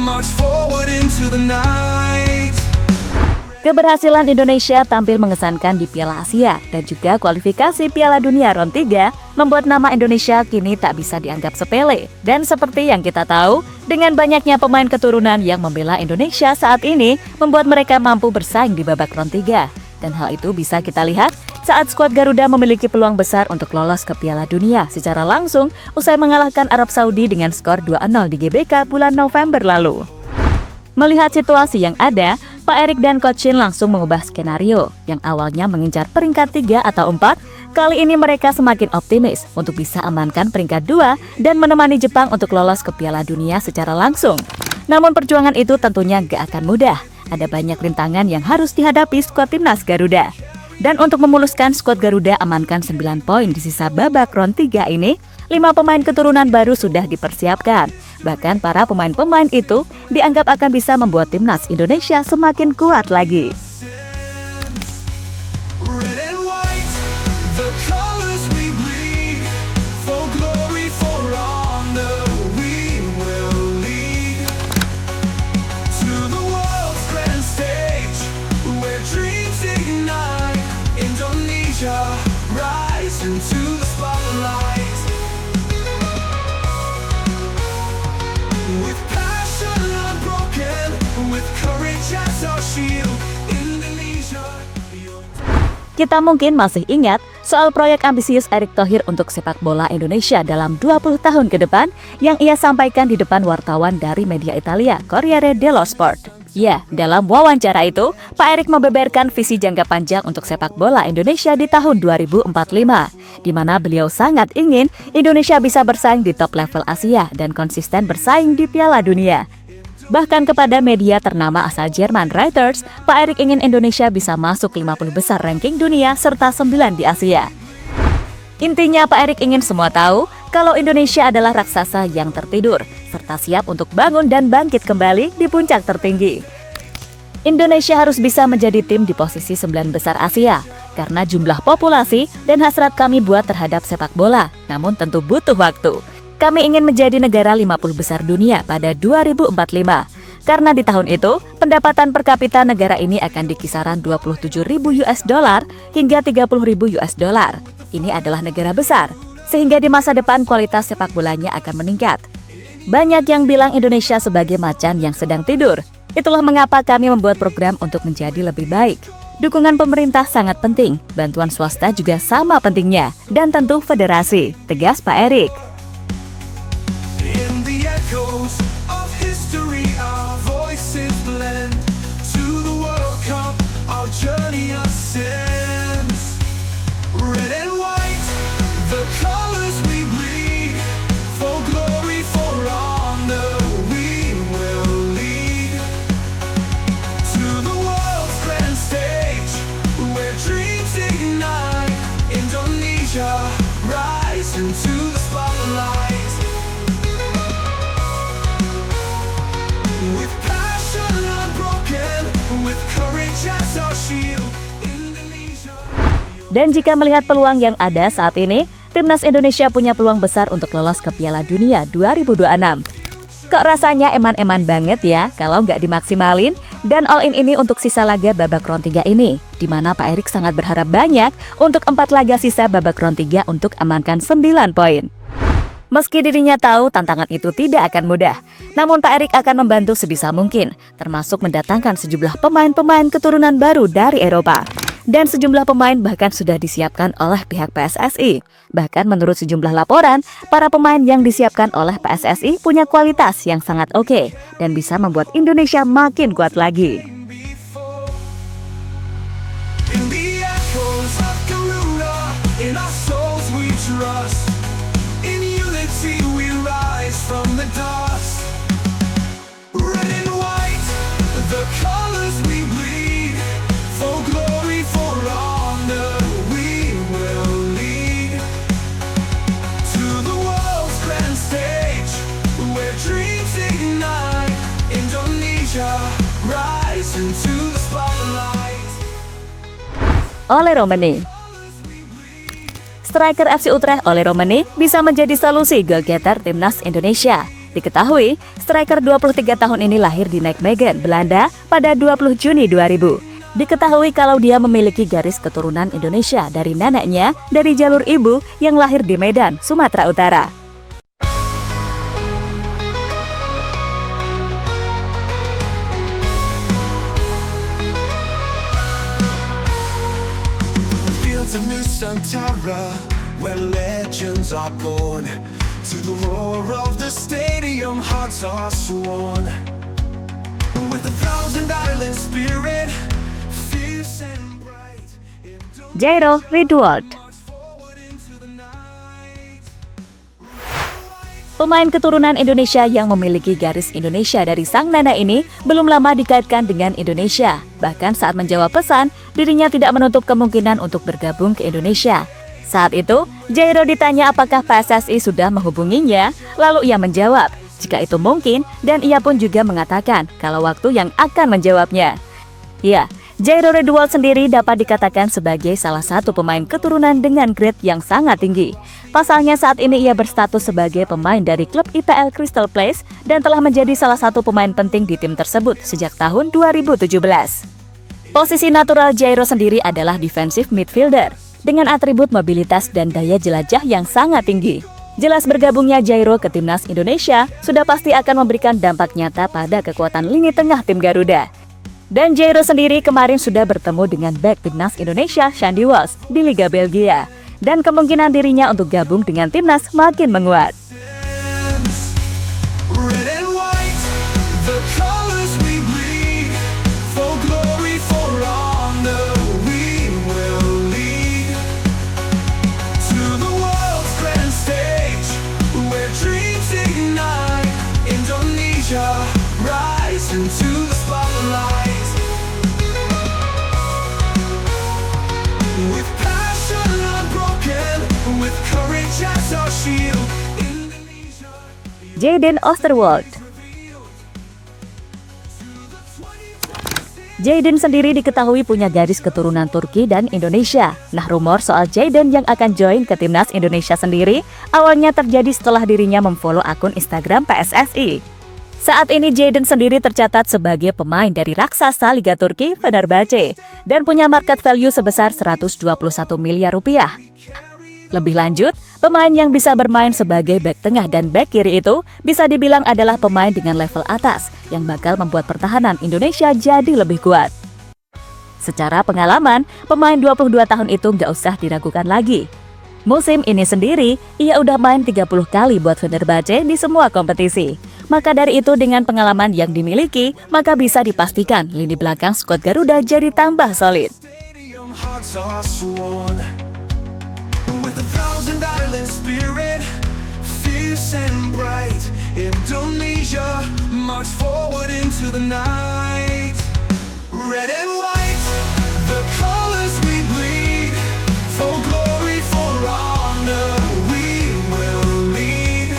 march forward into the night. Keberhasilan Indonesia tampil mengesankan di Piala Asia dan juga kualifikasi Piala Dunia Round 3 membuat nama Indonesia kini tak bisa dianggap sepele. Dan seperti yang kita tahu, dengan banyaknya pemain keturunan yang membela Indonesia saat ini membuat mereka mampu bersaing di babak Round 3. Dan hal itu bisa kita lihat saat skuad Garuda memiliki peluang besar untuk lolos ke Piala Dunia secara langsung usai mengalahkan Arab Saudi dengan skor 2-0 di GBK bulan November lalu. Melihat situasi yang ada, Pak Erik dan Coach Shin langsung mengubah skenario yang awalnya mengincar peringkat 3 atau 4. Kali ini mereka semakin optimis untuk bisa amankan peringkat 2 dan menemani Jepang untuk lolos ke Piala Dunia secara langsung. Namun perjuangan itu tentunya gak akan mudah. Ada banyak rintangan yang harus dihadapi skuad timnas Garuda. Dan untuk memuluskan skuad Garuda amankan 9 poin di sisa babak Round 3 ini, 5 pemain keturunan baru sudah dipersiapkan. Bahkan para pemain-pemain itu dianggap akan bisa membuat timnas Indonesia semakin kuat lagi. Red and white, the colors we bleed. For glory, for honor, we will lead. To the world's grand stage, where dreams ignite. Indonesia, rise into the spotlight. With passion unbroken, with courage as our shield, Indonesia. Kita mungkin masih ingat soal proyek ambisius Erick Thohir untuk sepak bola Indonesia dalam 20 tahun ke depan yang ia sampaikan di depan wartawan dari media Italia, Corriere dello Sport. Ya, dalam wawancara itu, Pak Erik membeberkan visi jangka panjang untuk sepak bola Indonesia di tahun 2045, di mana beliau sangat ingin Indonesia bisa bersaing di top level Asia dan konsisten bersaing di Piala Dunia. Bahkan kepada media ternama asal Jerman Reuters, Pak Erik ingin Indonesia bisa masuk 50 besar ranking dunia serta 9 di Asia. Intinya Pak Erik ingin semua tahu kalau Indonesia adalah raksasa yang tertidur, serta siap untuk bangun dan bangkit kembali di puncak tertinggi. Indonesia harus bisa menjadi tim di posisi 9 besar Asia, karena jumlah populasi dan hasrat kami buat terhadap sepak bola, namun tentu butuh waktu. Kami ingin menjadi negara 50 besar dunia pada 2045. Karena di tahun itu, pendapatan per kapita negara ini akan di kisaran 27.000 US dollar hingga 30.000 US dollar. Ini adalah negara besar, sehingga di masa depan kualitas sepak bolanya akan meningkat. Banyak yang bilang Indonesia sebagai macan yang sedang tidur. Itulah mengapa kami membuat program untuk menjadi lebih baik. Dukungan pemerintah sangat penting, bantuan swasta juga sama pentingnya, dan tentu federasi, tegas Pak Erik. In the echoes of history, our voices blend. To the World Cup, our journey ascends. Red and white, the colors we bleed. For glory, for honor, we will lead. To the world's grand stage, where dreams ignite. Indonesia, rise into the spotlight. With passion unbroken, with courage as our shield, Indonesia. Dan jika melihat peluang yang ada saat ini, timnas Indonesia punya peluang besar untuk lolos ke Piala Dunia 2026. Kok rasanya eman-eman banget ya kalau nggak dimaksimalin? Dan all-in ini untuk sisa laga babak Round 3 ini, di mana Pak Erik sangat berharap banyak untuk 4 laga sisa babak Round 3 untuk amankan 9 poin. Meski dirinya tahu tantangan itu tidak akan mudah, namun Pak Erik akan membantu sebisa mungkin, termasuk mendatangkan sejumlah pemain-pemain keturunan baru dari Eropa. Dan sejumlah pemain bahkan sudah disiapkan oleh pihak PSSI. Bahkan menurut sejumlah laporan, para pemain yang disiapkan oleh PSSI punya kualitas yang sangat oke dan bisa membuat Indonesia makin kuat lagi. In the echoes of Garuda, in our souls we trust. In unity we rise from the dust. Red and white, the colors we bleed. For glory, for honor, we will lead. To the world's grand stage, where dreams ignite. Indonesia, rise into the spotlight. Oleh Romani. Striker FC Utrecht Oleh Romani bisa menjadi solusi goal getter timnas Indonesia. Diketahui, striker 23 tahun ini lahir di Nijmegen, Belanda pada 20 Juni 2000. Diketahui kalau dia memiliki garis keturunan Indonesia dari neneknya dari jalur ibu yang lahir di Medan, Sumatera Utara. Fields of Nusantara, where legends are born. To the roar of the stadium, hearts are sworn. With a thousand island spirit, fierce and bright. Jairo Ridwold. Pemain keturunan Indonesia yang memiliki garis Indonesia dari sang nenek ini belum lama dikaitkan dengan Indonesia. Bahkan saat menjawab pesan, dirinya tidak menutup kemungkinan untuk bergabung ke Indonesia. Saat itu, Jairo ditanya apakah PSSI sudah menghubunginya, lalu ia menjawab, jika itu mungkin, dan ia pun juga mengatakan kalau waktu yang akan menjawabnya. Ya, Jairo Ridwold sendiri dapat dikatakan sebagai salah satu pemain keturunan dengan grade yang sangat tinggi. Pasalnya saat ini ia berstatus sebagai pemain dari klub IPL Crystal Palace dan telah menjadi salah satu pemain penting di tim tersebut sejak tahun 2017. Posisi natural Jairo sendiri adalah defensive midfielder dengan atribut mobilitas dan daya jelajah yang sangat tinggi. Jelas bergabungnya Jairo ke timnas Indonesia sudah pasti akan memberikan dampak nyata pada kekuatan lini tengah tim Garuda. Dan Jairo sendiri kemarin sudah bertemu dengan bek timnas Indonesia Shandy Walsh di Liga Belgia. Dan kemungkinan dirinya untuk gabung dengan timnas makin menguat. Red and white, the colors we bleed. For glory, for honor, we will lead. To the world's grand stage, where dreams ignite. Indonesia, rise into the spotlight. With passion unbroken, with courage as our shield. Indonesia. Jayden Oosterwolde. Jayden sendiri diketahui punya garis keturunan Turki dan Indonesia. Nah, rumor soal Jayden yang akan join ke timnas Indonesia sendiri awalnya terjadi setelah dirinya memfollow akun Instagram PSSI. Saat ini Jayden sendiri tercatat sebagai pemain dari raksasa Liga Turki Fenerbahce dan punya market value sebesar 121 miliar rupiah. Lebih lanjut, pemain yang bisa bermain sebagai bek tengah dan bek kiri itu bisa dibilang adalah pemain dengan level atas yang bakal membuat pertahanan Indonesia jadi lebih kuat. Secara pengalaman, pemain 22 tahun itu nggak usah diragukan lagi. Musim ini sendiri, ia udah main 30 kali buat Fenerbahce di semua kompetisi. Maka dari itu dengan pengalaman yang dimiliki, maka bisa dipastikan lini belakang skuad Garuda jadi tambah solid. Stadium, hearts are sworn. With a thousand island spirit, fierce and bright. Indonesia, march forward into the night. Red and white, the colors we bleed. For glory, for honor, we will lead.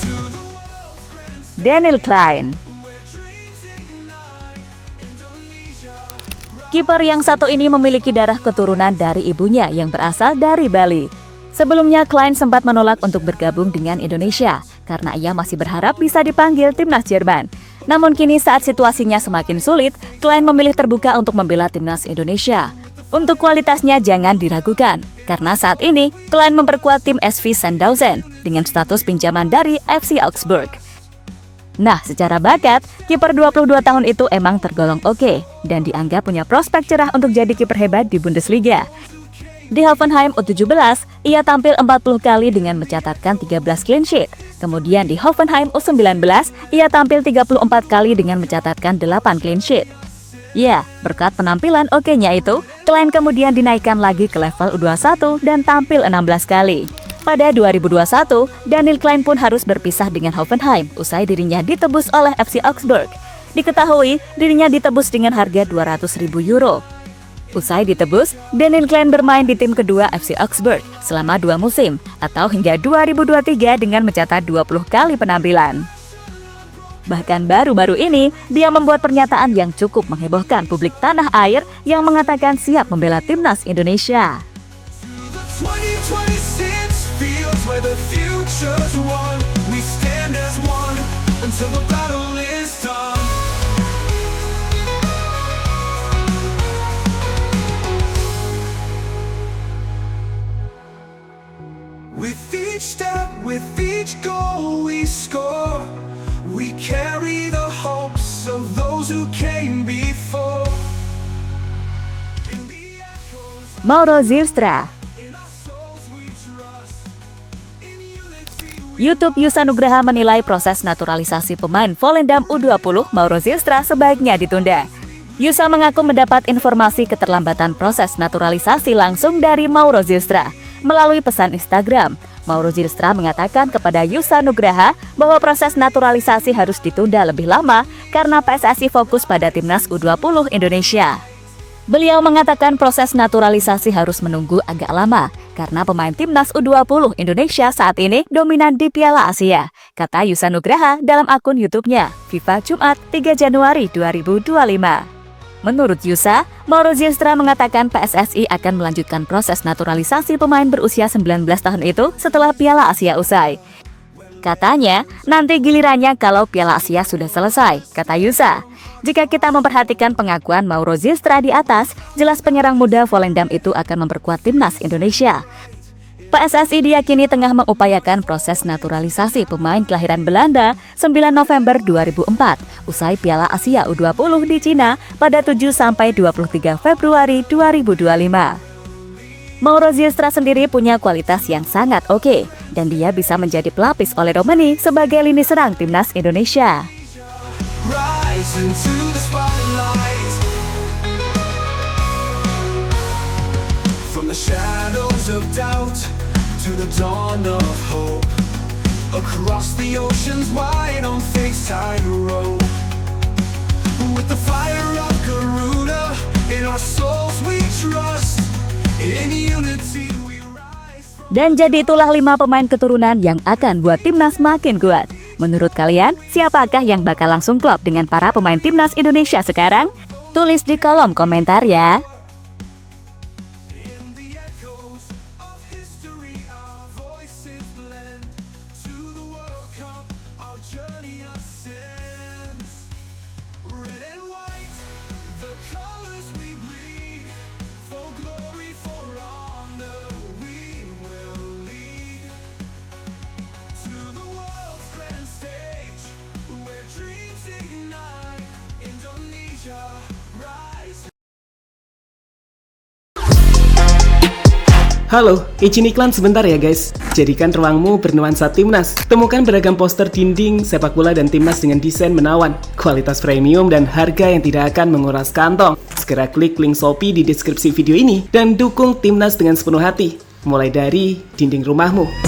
To the world's grand stage, Daniel Klein. where dreams ignite. Indonesia. Kiper yang satu ini memiliki darah keturunan dari ibunya yang berasal dari Bali. Sebelumnya, Klein sempat menolak untuk bergabung dengan Indonesia karena ia masih berharap bisa dipanggil timnas Jerman. Namun kini saat situasinya semakin sulit, Klein memilih terbuka untuk membela timnas Indonesia. Untuk kualitasnya jangan diragukan, karena saat ini Klein memperkuat tim SV Sandhausen dengan status pinjaman dari FC Augsburg. Nah, secara bakat, kiper 22 tahun itu emang tergolong oke dan dianggap punya prospek cerah untuk jadi kiper hebat di Bundesliga. Di Hoffenheim U17, ia tampil 40 kali dengan mencatatkan 13 clean sheet. Kemudian di Hoffenheim U19, ia tampil 34 kali dengan mencatatkan 8 clean sheet. Ya, berkat penampilan okenya itu, Klein kemudian dinaikkan lagi ke level U21 dan tampil 16 kali. Pada 2021, Daniel Klein pun harus berpisah dengan Hoffenheim usai dirinya ditebus oleh FC Augsburg. Diketahui, dirinya ditebus dengan harga 200.000 euro. Usai ditebus, Daniel Klein bermain di tim kedua FC Augsburg selama 2 musim atau hingga 2023 dengan mencatat 20 kali penampilan. Bahkan baru-baru ini, dia membuat pernyataan yang cukup menghebohkan publik tanah air yang mengatakan siap membela timnas Indonesia. 2026 fields where the future's won. We stand until the battle is done. With each step, with each goal we score, we carry the hopes of those who came before. In the echoes, Mauro Zylstra. in our souls we trust. In unity we YouTube Yusa Nugraha menilai proses naturalisasi pemain Volendam U20 Mauro Zylstra sebaiknya ditunda. Yusa mengaku mendapat informasi keterlambatan proses naturalisasi langsung dari Mauro Zylstra. Melalui pesan Instagram, Mauro Zylstra mengatakan kepada Yusa Nugraha bahwa proses naturalisasi harus ditunda lebih lama karena PSSI fokus pada Timnas U20 Indonesia. Beliau mengatakan proses naturalisasi harus menunggu agak lama karena pemain Timnas U20 Indonesia saat ini dominan di Piala Asia, kata Yusa Nugraha dalam akun YouTube-nya, FIFA Jumat 3 Januari 2025. Menurut Yusa, Mauro Zylstra mengatakan PSSI akan melanjutkan proses naturalisasi pemain berusia 19 tahun itu setelah Piala Asia usai. Katanya, nanti gilirannya kalau Piala Asia sudah selesai, kata Yusa. Jika kita memperhatikan pengakuan Mauro Zylstra di atas, jelas penyerang muda Volendam itu akan memperkuat Timnas Indonesia. PSSI diyakini tengah mengupayakan proses naturalisasi pemain kelahiran Belanda 9 November 2004 usai Piala Asia U20 di Cina pada 7-23 Februari 2025. Mauro Zylstra sendiri punya kualitas yang sangat oke dan dia bisa menjadi pelapis oleh Romani sebagai lini serang Timnas Indonesia. rise into the spotlight. From the shadows of doubt to the dawn of hope, across the oceans wide on faith's tightrope. With the fire of Garuda in our souls we trust. In unity we rise. Dan jadi itulah 5 pemain keturunan yang akan buat Timnas makin kuat. Menurut kalian, siapakah yang bakal langsung klop dengan para pemain Timnas Indonesia sekarang? Tulis di kolom komentar ya. In the echoes of history our voices blend. To the World Cup our journey ascends. Red and white, the colors we bleed. For glory, for honor, we will lead. To the world's grand stage, where dreams ignite. Indonesia, rise. Halo, izin iklan sebentar ya guys. Jadikan ruangmu bernuansa Timnas. Temukan beragam poster dinding, sepak bola dan Timnas dengan desain menawan, kualitas premium dan harga yang tidak akan menguras kantong. Segera klik link Shopee di deskripsi video ini dan dukung Timnas dengan sepenuh hati. Mulai dari dinding rumahmu.